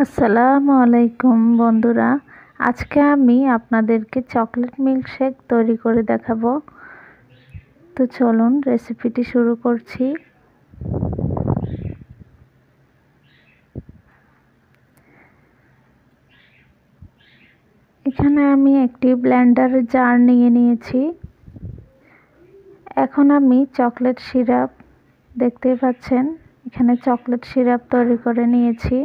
আসসালামু আলাইকুম বন্ধুরা, আজকে আমি আপনাদেরকে চকলেট মিল্কশেক তৈরি করে দেখাবো। তো চলুন রেসিপিটি শুরু করছি। এখানে আমি একটি ব্লেন্ডারের জার নিয়ে নিয়েছি। এখন আমি চকলেট সিরাপ, দেখতেই পাচ্ছেন এখানে চকলেট সিরাপ তৈরি করে নিয়েছি।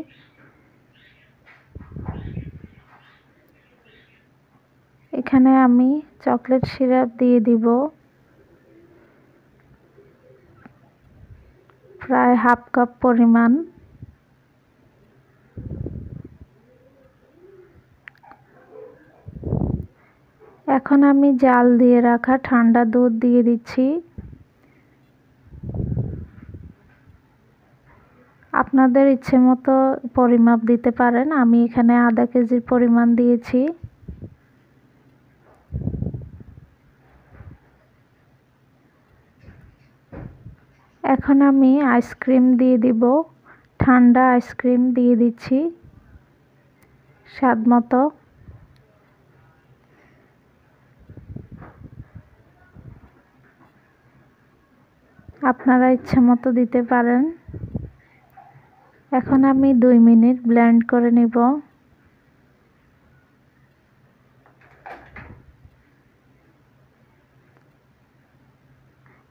এখানে আমি চকলেট সিরাপ দিয়ে দিব প্রায় হাফ কাপ পরিমাণ। এখন আমি জাল দিয়ে রাখা ঠান্ডা দুধ দিয়ে দিচ্ছি। আপনাদের ইচ্ছে মতো পরিমাপ দিতে পারেন, আমি এখানে আধা কেজির পরিমাণ দিয়েছি। এখন আমি আইসক্রিম দিয়ে দিব, ঠান্ডা আইসক্রিম দিয়ে দিচ্ছি স্বাদ মতো। আপনারা ইচ্ছে মতো দিতে পারেন। এখন আমি 2 মিনিট ব্লেন্ড করে নিব।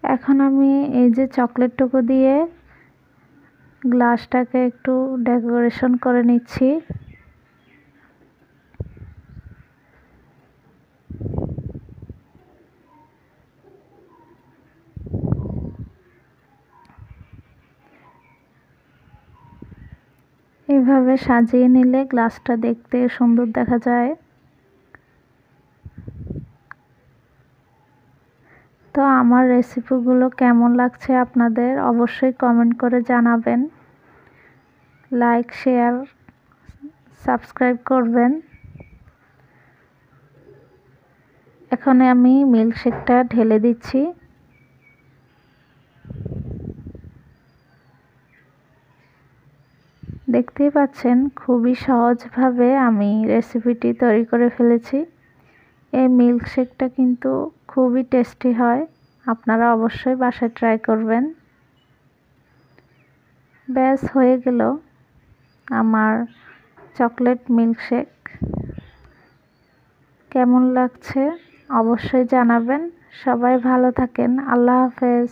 এখন আমি এই যে চকলেটটুকু দিয়ে গ্লাসটাকে একটু ডেকোরেশন করে নিচ্ছি। এইভাবে সাজিয়ে নিলে গ্লাসটা দেখতে সুন্দর দেখা যায়। তো আমার রেসিপিগুলো কেমন লাগছে আপনাদের অবশ্যই কমেন্ট করে জানাবেন। লাইক, শেয়ার, সাবস্ক্রাইব করবেন। এখন আমি মিল্কশেকটা ঢেলে দিচ্ছি। দেখতেই পাচ্ছেন খুবই সহজভাবে আমি রেসিপিটি তৈরি করে ফেলেছি। এই মিল্কশেকটা কিন্তু খুবই টেস্টি হয়, আপনারা অবশ্যই বাসায় ট্রাই করবেন। ব্যাস হয়ে গেল আমার চকলেট মিল্কশেক। কেমন লাগছে অবশ্যই জানাবেন। সবাই ভালো থাকেন। আল্লাহ হাফেজ।